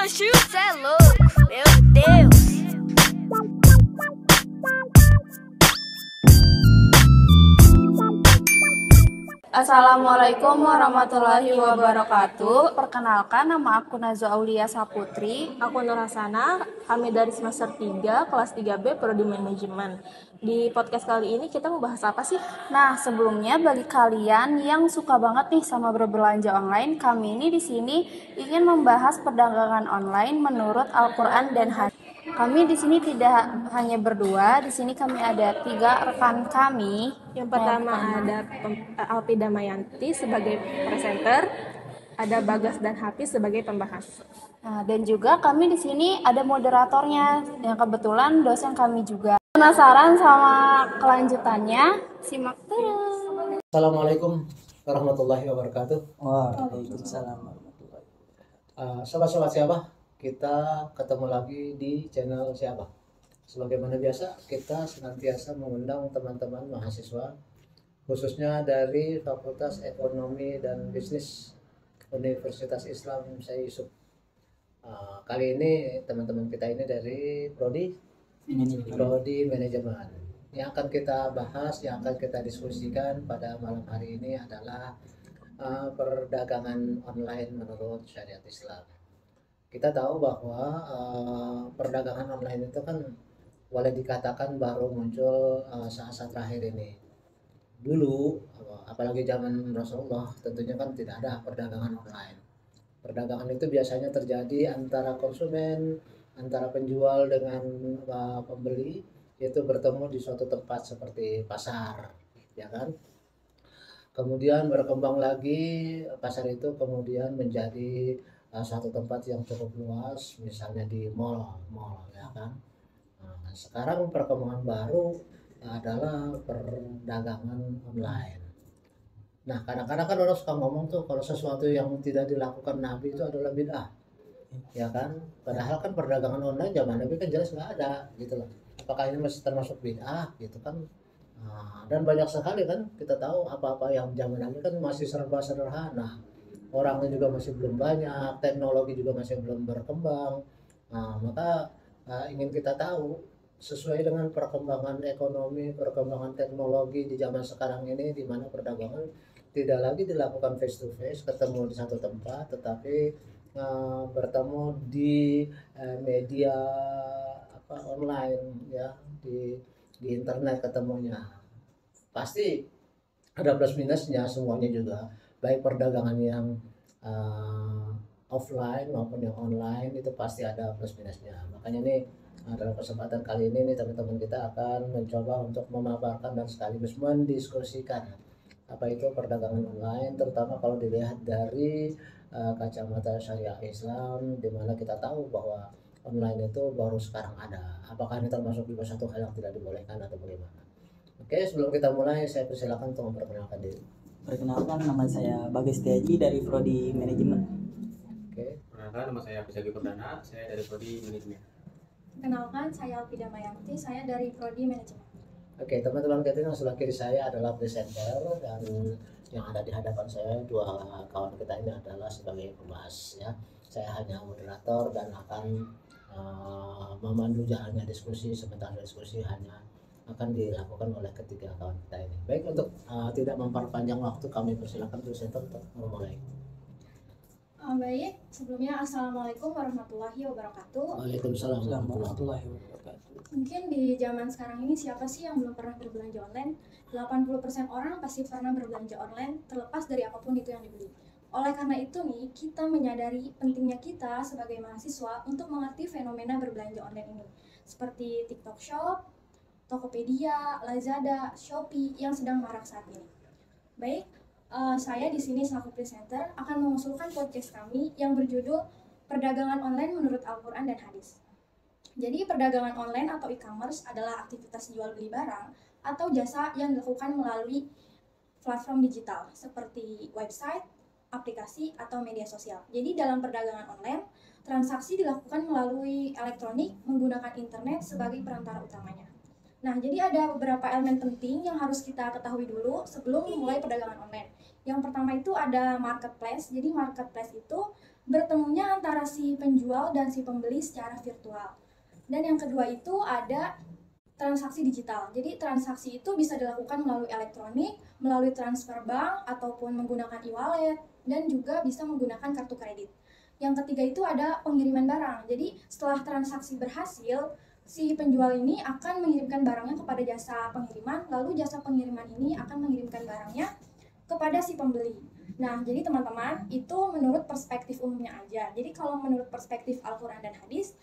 Oxi, cê é louco, meu Deus. Assalamualaikum warahmatullahi wabarakatuh. Perkenalkan, nama aku Nazwa Aulia Saputri. Aku Nur Hasana, kami dari semester 3, kelas 3B, Prodi Manajemen. Di podcast kali ini kita mau bahas apa sih? Nah, sebelumnya bagi kalian yang suka banget nih sama berbelanja online, kami ini di sini ingin membahas perdagangan online menurut Al-Quran dan Hadis. Kami di sini tidak hanya berdua, di sini kami ada 3 rekan kami. Yang pertama ada Alpi Damayanti sebagai presenter, ada Bagas dan Hafiz sebagai pembahas. Nah, dan juga kami di sini ada moderatornya yang kebetulan dosen kami juga. Penasaran sama kelanjutannya? Simak terus. Assalamualaikum warahmatullahi wabarakatuh. Waalaikumsalam warahmatullahi wabarakatuh. Sobat-sobat siapa? Kita ketemu lagi di channel siapa? Sebagaimana biasa, kita senantiasa mengundang teman-teman mahasiswa, khususnya dari Fakultas Ekonomi dan Bisnis Universitas Islam Syekh Yusuf. Kali ini teman-teman kita ini dari Prodi Manajemen. Yang akan kita bahas, yang akan kita diskusikan pada malam hari ini adalah perdagangan online menurut syariat Islam. Kita tahu bahwa perdagangan online itu kan boleh dikatakan baru muncul saat-saat terakhir ini. Dulu, apalagi zaman Rasulullah, tentunya kan tidak ada perdagangan online. Perdagangan itu biasanya terjadi antara konsumen, antara penjual dengan pembeli, itu bertemu di suatu tempat seperti pasar, ya kan? Kemudian berkembang lagi pasar itu kemudian menjadi suatu tempat yang cukup luas, misalnya di mall, ya kan? Nah, sekarang perkembangan baru adalah perdagangan online. Nah, kadang-kadang kan orang suka ngomong tuh kalau sesuatu yang tidak dilakukan Nabi itu adalah bid'ah, ya kan? Padahal kan perdagangan online zaman Nabi kan jelas nggak ada, gitu loh. Apakah ini masih termasuk bid'ah, gitu kan? Nah, dan banyak sekali kan kita tahu apa-apa yang zaman Nabi kan masih serba sederhana. Orangnya juga masih belum banyak, teknologi juga masih belum berkembang. Nah, maka ingin kita tahu sesuai dengan perkembangan ekonomi, perkembangan teknologi di zaman sekarang ini, di mana perdagangan tidak lagi dilakukan face to face, ketemu di satu tempat, tetapi bertemu di media online, ya, di internet ketemunya. Pasti ada plus minusnya semuanya juga, baik perdagangan yang offline maupun yang online itu pasti ada plus minusnya. Makanya nih dalam kesempatan kali ini nih teman-teman kita akan mencoba untuk memaparkan dan sekaligus mendiskusikan apa itu perdagangan online, terutama kalau dilihat dari kacamata syariah Islam, di mana kita tahu bahwa online itu baru sekarang ada. Apakah ini termasuk juga satu hal yang tidak dibolehkan atau bagaimana? Oke, sebelum kita mulai saya persilakan untuk memperkenalkan diri. Perkenalkan, nama saya Bagas Setiaji dari Prodi Manajemen. Oke. Perkenalkan, nama saya Agus Yogi Perdana, saya dari Prodi Manajemen. Kenalkan, saya Alpi Damayanti, saya dari Prodi Manajemen. Oke, teman-teman kita yang sebelah kiri saya adalah presenter, dan yang ada di hadapan saya dua kawan kita ini adalah sebagai pembahas, ya. Saya hanya moderator dan akan memandu jalannya diskusi. Sementara diskusi hanya akan dilakukan oleh ketiga kawan kita ini. Baik, untuk tidak memperpanjang waktu, kami persilakan presenter untuk memulai. Baik, sebelumnya Assalamualaikum warahmatullahi wabarakatuh. Waalaikumsalam Warahmatullahi wabarakatuh. Mungkin di zaman sekarang ini siapa sih yang belum pernah berbelanja online? 80% orang pasti pernah berbelanja online, terlepas dari apapun itu yang dibeli. Oleh karena itu nih, kita menyadari pentingnya kita sebagai mahasiswa untuk mengerti fenomena berbelanja online ini, seperti TikTok Shop, Tokopedia, Lazada, Shopee yang sedang marak saat ini. Baik, saya di sini selaku presenter akan mengusulkan podcast kami yang berjudul Perdagangan Online Menurut Al-Quran dan Hadis. Jadi perdagangan online atau e-commerce adalah aktivitas jual beli barang atau jasa yang dilakukan melalui platform digital seperti website, aplikasi, atau media sosial. Jadi dalam perdagangan online, transaksi dilakukan melalui elektronik menggunakan internet sebagai perantara utamanya. Nah, jadi ada beberapa elemen penting yang harus kita ketahui dulu sebelum memulai perdagangan online. Yang pertama itu ada marketplace. Jadi marketplace itu bertemunya antara si penjual dan si pembeli secara virtual. Dan yang kedua itu ada transaksi digital. Jadi transaksi itu bisa dilakukan melalui elektronik, melalui transfer bank, ataupun menggunakan e-wallet, dan juga bisa menggunakan kartu kredit. Yang ketiga itu ada pengiriman barang. Jadi setelah transaksi berhasil, si penjual ini akan mengirimkan barangnya kepada jasa pengiriman, lalu jasa pengiriman ini akan mengirimkan barangnya kepada si pembeli. Nah, jadi teman-teman, itu menurut perspektif umumnya aja. Jadi kalau menurut perspektif Al-Quran dan hadis,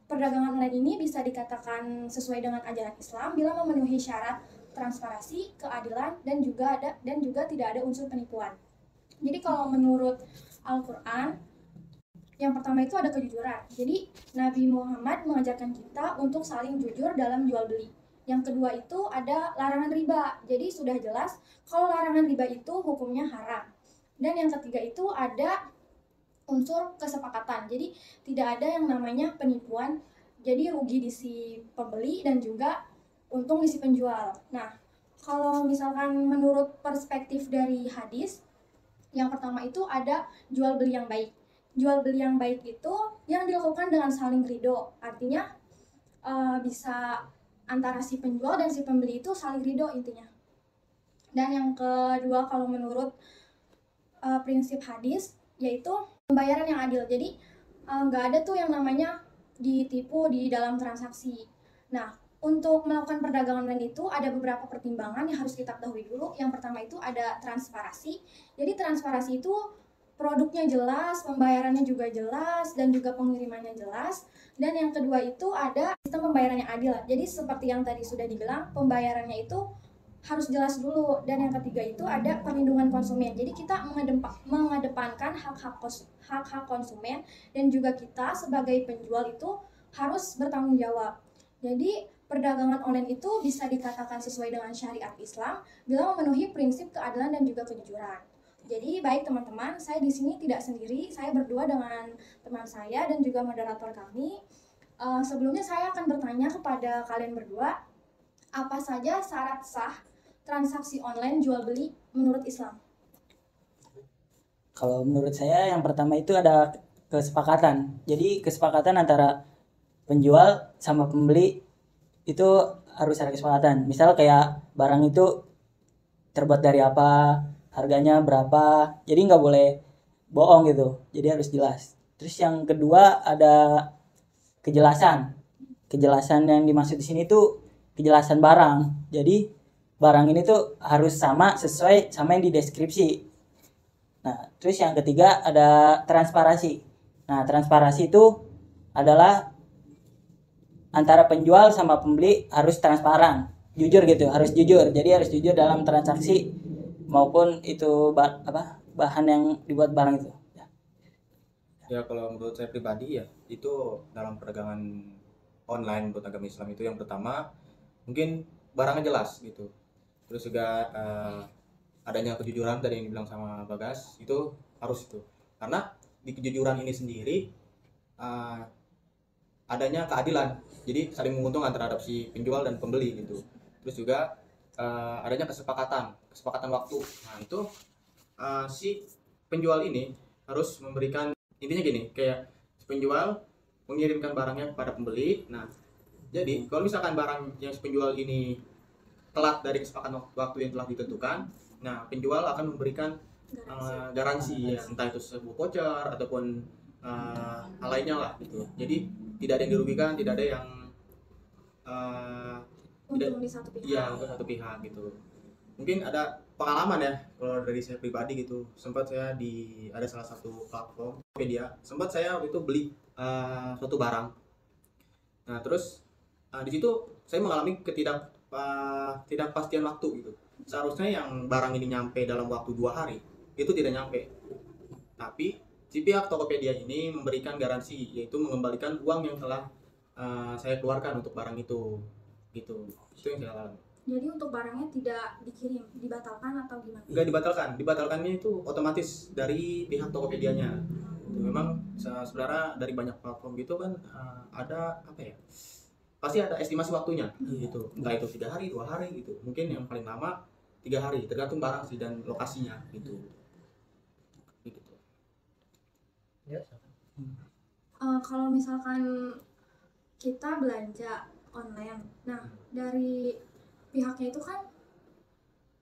perdagangan online ini bisa dikatakan sesuai dengan ajaran Islam bila memenuhi syarat transparansi, keadilan, dan juga tidak ada unsur penipuan. Jadi kalau menurut Al-Quran, yang pertama itu ada kejujuran. Jadi Nabi Muhammad mengajarkan kita untuk saling jujur dalam jual beli. Yang kedua itu ada larangan riba. Jadi sudah jelas kalau larangan riba itu hukumnya haram. Dan yang ketiga itu ada unsur kesepakatan. Jadi tidak ada yang namanya penipuan. Jadi rugi di si pembeli dan juga untung di si penjual. Nah, kalau misalkan menurut perspektif dari hadis, yang pertama itu ada jual beli yang baik. Jual beli yang baik itu yang dilakukan dengan saling ridho. Artinya bisa antara si penjual dan si pembeli itu saling ridho intinya. Dan yang kedua kalau menurut prinsip hadis yaitu pembayaran yang adil. Jadi nggak ada tuh yang namanya ditipu di dalam transaksi. Nah, untuk melakukan perdagangan online itu ada beberapa pertimbangan yang harus kita ketahui dulu. Yang pertama itu ada transparansi. Jadi transparansi itu produknya jelas, pembayarannya juga jelas, dan juga pengirimannya jelas. Dan yang kedua itu ada sistem pembayaran yang adil. Jadi seperti yang tadi sudah dibilang, pembayarannya itu harus jelas dulu. Dan yang ketiga itu ada perlindungan konsumen. Jadi kita mengedepankan hak-hak konsumen, dan juga kita sebagai penjual itu harus bertanggung jawab. Jadi perdagangan online itu bisa dikatakan sesuai dengan syariat Islam bila memenuhi prinsip keadilan dan juga kejujuran. Jadi baik teman-teman, saya di sini tidak sendiri, saya berdua dengan teman saya dan juga moderator kami. Sebelumnya saya akan bertanya kepada kalian berdua, apa saja syarat sah transaksi online jual beli menurut Islam? Kalau menurut saya yang pertama itu ada kesepakatan. Jadi kesepakatan antara penjual sama pembeli itu harus ada kesepakatan. Misal kayak barang itu terbuat dari apa, harganya berapa, jadi nggak boleh bohong gitu, jadi harus jelas. Terus yang kedua ada kejelasan yang dimaksud di sini tuh kejelasan barang. Jadi barang ini tuh harus sesuai sama yang di deskripsi. Nah, terus yang ketiga ada transparansi. Nah, transparansi itu adalah antara penjual sama pembeli harus transparan, jujur gitu, harus jujur. Jadi harus jujur dalam transaksi maupun itu bahan yang dibuat barang itu. Ya kalau menurut saya pribadi ya itu dalam perdagangan online menurut agama Islam itu yang pertama mungkin barangnya jelas gitu. Terus juga adanya kejujuran dari yang dibilang sama Bagas itu harus itu. Karena di kejujuran ini sendiri adanya keadilan. Jadi saling menguntungkan terhadap si penjual dan pembeli gitu. Terus juga adanya kesepakatan waktu. Nah itu si penjual ini harus memberikan, intinya gini, kayak si penjual mengirimkan barangnya kepada pembeli. Nah jadi kalau misalkan barang yang si penjual ini telat dari kesepakatan waktu yang telah ditentukan, nah penjual akan memberikan garansi ya, entah itu sebuah voucher ataupun hal lainnya lah gitu. Jadi tidak ada yang dirugikan, tidak ada yang Untung di satu pihak. Iya, untuk satu pihak gitu. Mungkin ada pengalaman ya kalau dari saya pribadi gitu. Sempat saya ada salah satu platform media. Sempat saya waktu itu beli suatu barang. Nah, terus di situ saya mengalami ketidakpastian waktu gitu. Seharusnya yang barang ini nyampe dalam waktu 2 hari, itu tidak nyampe. Tapi si pihak Tokopedia ini memberikan garansi, yaitu mengembalikan uang yang telah saya keluarkan untuk barang itu. Gitu. Itu yang saya alami. Jadi untuk barangnya tidak dikirim, dibatalkan atau gimana? Enggak dibatalkan. Dibatalkannya itu otomatis dari pihak Tokopedianya. Memang sebenarnya dari banyak platform gitu kan ada apa ya? Pasti ada estimasi waktunya gitu. Enggak itu 3 hari, 2 hari gitu. Mungkin yang paling lama 3 hari, tergantung barang sih dan lokasinya gitu. Gitu. Ya. Kalau misalkan kita belanja online, nah dari pihaknya itu kan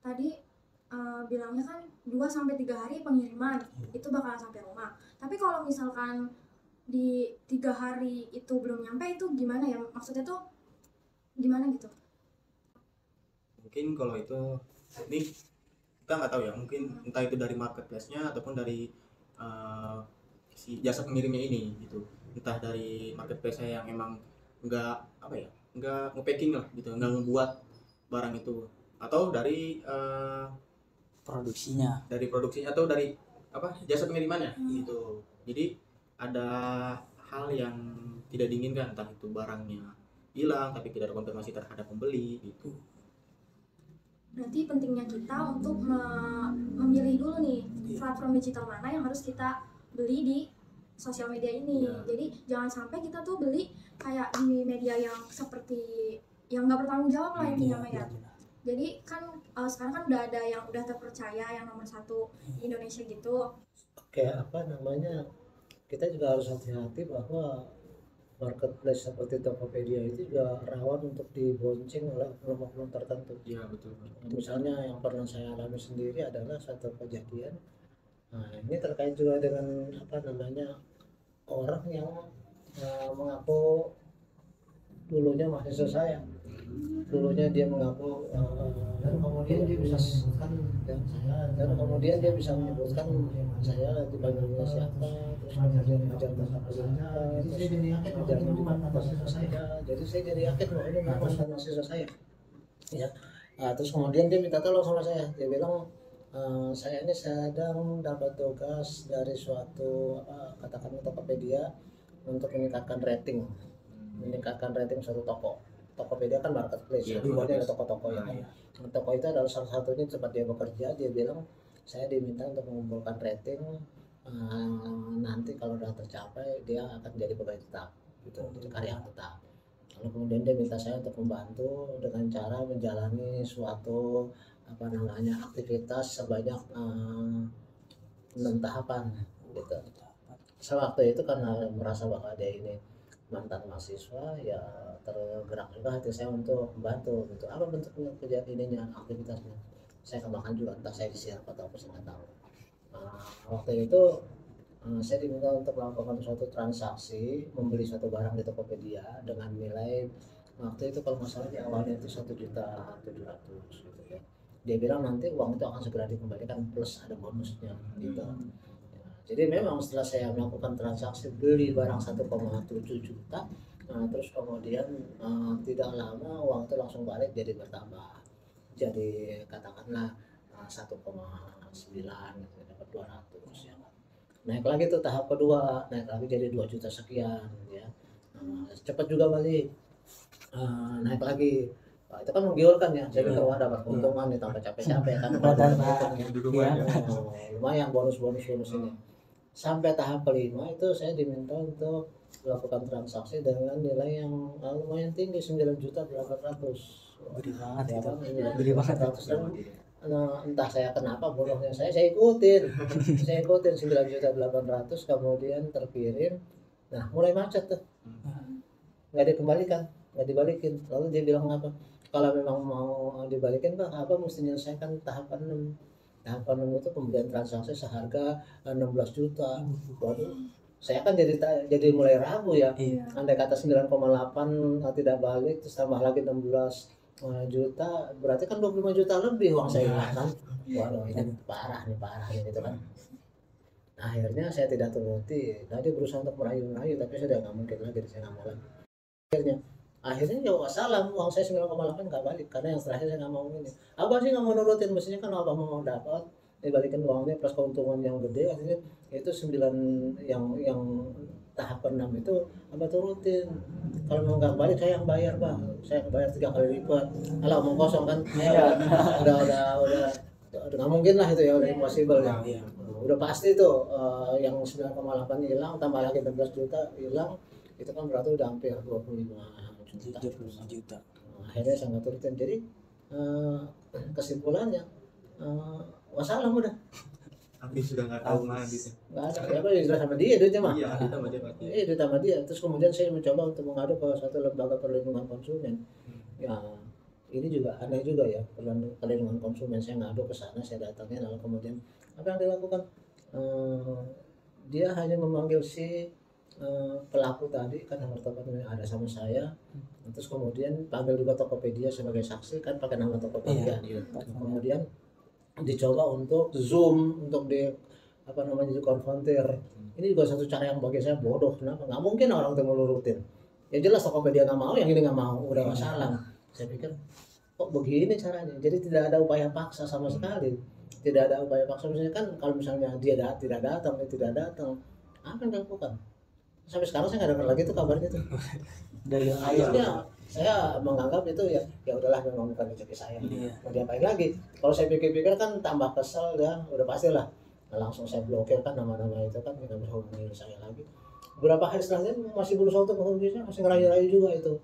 tadi bilangnya kan 2-3 hari pengiriman itu bakalan sampai rumah. Tapi kalau misalkan di 3 hari itu belum nyampe, itu gimana ya? Maksudnya tuh gimana gitu? Mungkin kalau itu ini kita nggak tahu ya, mungkin entah itu dari marketplace-nya ataupun dari si jasa pengirimnya ini gitu, entah dari marketplace-nya yang emang nggak apa ya, nggak nge-packing lah gitu, nggak ngebuat barang itu, atau dari Produksinya. atau dari apa jasa pengirimannya gitu. Jadi ada hal yang tidak diinginkan, entah itu barangnya hilang tapi tidak ada konfirmasi terhadap pembeli gitu. Berarti pentingnya kita untuk memilih dulu nih platform digital mana yang harus kita beli di sosial media ini. Jadi jangan sampai kita tuh beli kayak di media yang seperti yang nggak bertanggung jawab lah intinya ya. Jadi kan sekarang kan udah ada yang udah terpercaya yang nomor 1 di Indonesia gitu. Oke, apa namanya, kita juga harus hati-hati bahwa marketplace seperti Tokopedia itu juga rawan untuk dibonceng oleh oknum-oknum tertentu. Iya betul. Misalnya yang pernah saya alami sendiri adalah satu kejadian. Nah, ini terkait juga dengan apa namanya, orang yang mengaku dulunya mahasiswa saya. Dulunya dia mengaku dan kemudian dia bisa menyebutkan saya dipanggilnya siapa, terus kemudian ngajar bahasa Belanda, terus ngajarnya di mahasiswa saya. Jadi saya jadi yakin bahwa ini mantan mahasiswa saya. Ya. Terus kemudian dia minta tolong sama saya. Dia bilang saya ini sedang dapat tugas dari suatu katakanlah Tokopedia untuk meningkatkan rating suatu toko. Tokopedia kan marketplace, di bawahnya ada toko-toko yang toko itu adalah salah satunya tempat dia bekerja. Dia bilang saya diminta untuk mengumpulkan rating, nanti kalau sudah tercapai dia akan jadi pegawai tetap, gitu, jadi karyawan tetap. Lalu kemudian dia minta saya untuk membantu dengan cara menjalani suatu apa namanya aktivitas sebanyak 6 tahapan, gitu. Sewaktu itu karena merasa bahwa dia ini mantan mahasiswa, ya tergerak juga hati saya untuk membantu gitu. Apa bentuknya kejadiannya, aktivitasnya saya kembangkan juga, entah saya disiar atau apa saya nggak tahu. Waktu itu saya diminta untuk melakukan suatu transaksi membeli suatu barang di Tokopedia dengan nilai waktu itu kalau nggak salah di awalnya itu 1.700.000 gitu ya. Dia bilang nanti uang itu akan segera dikembalikan plus ada bonusnya gitu. Jadi memang setelah saya melakukan transaksi beli barang 1,7 juta, terus kemudian tidak lama uang itu langsung balik jadi bertambah, jadi katakanlah 1,9 gitu, dapat 200 ya. Naik lagi tuh tahap kedua, naik lagi jadi 2 juta sekian ya. Cepat juga balik, naik lagi. Itu kan menggiurkan ya, saya pikir wah dapat keuntungan nih tanpa capek-capek kan, lumayan bonus ini. Sampai tahap kelima itu saya diminta untuk melakukan transaksi dengan nilai yang lumayan tinggi, 9.800.000. Gede banget Ya, itu. kan? Gede banget. Entah saya kenapa bodohnya saya ikutin 9.800.000, kemudian terkirim. Nah mulai macet tuh, nggak dibalikin. Lalu dia bilang apa, kalau memang mau dibalikin Pak, apa mesti menyelesaikan tahapan 6. Tahapan 6 itu pembelian transaksi seharga 16 juta. Waduh, saya kan jadi mulai ragu ya. Andai kata 9,8 tidak balik, terus tambah lagi 16 juta, berarti kan 25 juta lebih uang saya kan. Waduh, ini parah gitu kan. Nah, akhirnya saya tidak turuti. Nah, dia berusaha untuk merayu-rayu, tapi saya nggak mungkin lagi, saya nggak mau lagi. Akhirnya ya wassalam, uang saya 9,8 nggak balik karena yang terakhir saya nggak mau ini. Abah sih nggak mau nurutin, mestinya kan abah mau dapat dibalikin uangnya plus keuntungan yang gede. Akhirnya itu 9 yang tahap ke-6 itu abah turutin. Kalau mau nggak balik saya yang bayar Bang, saya bayar 3 kali lipat. Kalau omong kosong kan, udah nggak mungkin lah itu ya, udah impossible ya. Udah pasti tuh yang 9,8 hilang, tambah lagi 16 juta hilang, itu kan berarti udah hampir 25 juta. Juta. Akhirnya saya nggak turutin. Jadi eh, kesimpulannya wassalam udah. Tapi sudah nggak tahu lagi. Nggak ada ya, apa ya, sudah sama dia duitnya mah. Iya, kita baca pasti. Duit sama dia. Terus kemudian saya mencoba untuk mengadu ke satu lembaga perlindungan konsumen. Ya ini juga aneh juga ya, perlindungan konsumen. Saya ngadu ke sana, saya datangnya, lalu kemudian apa yang dilakukan? Dia hanya memanggil si pelaku tadi kan, nomor teleponnya ada sama saya. Terus kemudian panggil juga Tokopedia sebagai saksi kan, pakai nama Tokopedia. Kemudian dicoba untuk Zoom, untuk di apa namanya, dikonfrontir. Ini juga satu cara yang bagi saya bodoh. Kenapa? Nggak mungkin orang itu melurutin. Ya jelas Tokopedia nggak mau, yang ini nggak mau, udah wassalam. Saya pikir kok begini caranya. Jadi tidak ada upaya paksa sama sekali. Tidak ada upaya paksa. Misalnya kan kalau misalnya dia tidak datang, apa yang dilakukan? Sampai sekarang saya nggak dengar lagi tuh kabarnya tuh. Dari Akhirnya saya menganggap itu ya udahlah, memang bukan rezeki saya. Mau diapain lagi? Kalau saya pikir-pikir kan tambah kesel ya, udah pastilah. Nah, langsung saya blokir kan nama-nama itu kan, tidak bisa hubungi saya lagi. Beberapa hari setelahnya masih berusaha untuk menghubungi saya, masih ngerayu-rayu juga itu.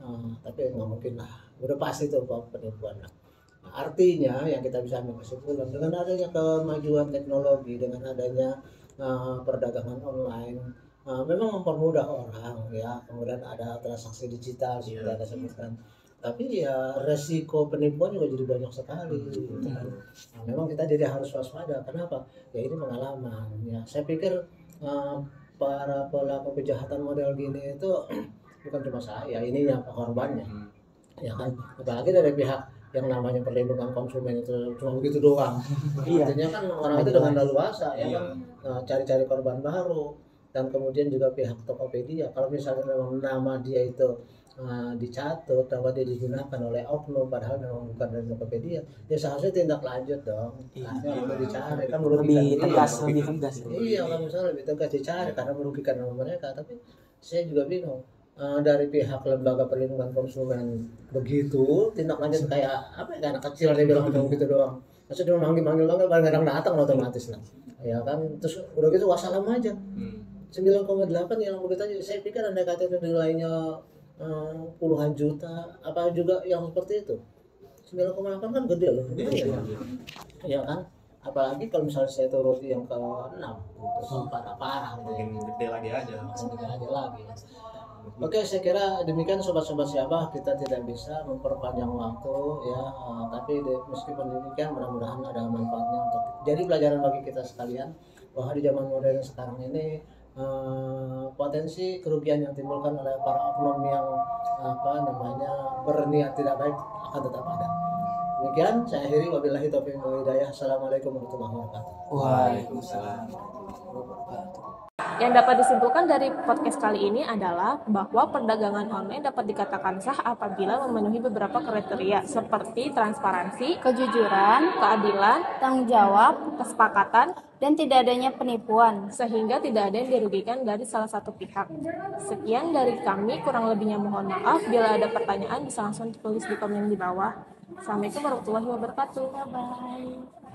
Nah, tapi nggak mungkin lah, udah pasti itu penipuan lah. Nah, artinya yang kita bisa ambil kesimpulan dengan adanya kemajuan teknologi, dengan adanya perdagangan online, memang mempermudah orang ya, kemudian ada transaksi digital seperti Anda sebutkan, tapi ya resiko penipuan juga jadi banyak sekali gitu kan. Nah, memang kita jadi harus waspada. Kenapa? Ya ini pengalaman ya. Saya pikir para pelaku kejahatan model gini itu bukan cuma saya, ini yang korbannya ya kan, apalagi dari pihak yang namanya perlindungan konsumen itu cuma begitu doang. Artinya kan orang itu dengan leluasa ya kan, cari-cari korban baru. Dan kemudian juga pihak Tokopedia, kalau misalnya memang nama dia itu dicatut bahwa dia digunakan oleh oknum padahal memang bukan dari Tokopedia, ya seharusnya tindak lanjut dong. Harus dicari kan, lebih tegas. Iya, kalau misalnya lebih tegas dicari karena merugikan nama mereka. Tapi saya juga bingung, dari pihak lembaga perlindungan konsumen begitu tindak lanjut kayak apa ya, anak kecil dia bilang cuma gitu doang. Maksudnya manggil barang datang otomatis lah ya kan. Terus udah gitu wassalam aja. 9,8 yang begitu aja. Saya pikir andai kata itu nilainya puluhan juta apa juga yang seperti itu. 9,8 kan gede loh. Ya kan, apalagi kalau misalnya saya turuti yang ke-6 itu parah Mungkin gede lagi aja. gede aja lagi. Oke, saya kira demikian sobat-sobat siapa, kita tidak bisa memperpanjang waktu ya, tapi meskipun demikian mudah-mudahan ada manfaatnya untuk jadi pelajaran bagi kita sekalian bahwa di zaman modern sekarang ini potensi kerugian yang timbulkan oleh para oknum yang berniat tidak baik akan tetap ada. Demikian saya akhiri, wabillahi taufiq wal hidayah. Assalamualaikum warahmatullahi wabarakatuh. Waalaikumsalam. Yang dapat disimpulkan dari podcast kali ini adalah bahwa perdagangan online dapat dikatakan sah apabila memenuhi beberapa kriteria seperti transparansi, Kejujuran, keadilan, tanggung jawab, kesepakatan, dan tidak adanya penipuan. sehingga tidak ada yang dirugikan dari salah satu pihak. Sekian dari kami, kurang lebihnya mohon maaf. Bila ada pertanyaan bisa langsung tulis di komen di bawah. Assalamualaikum warahmatullahi wabarakatuh. Bye.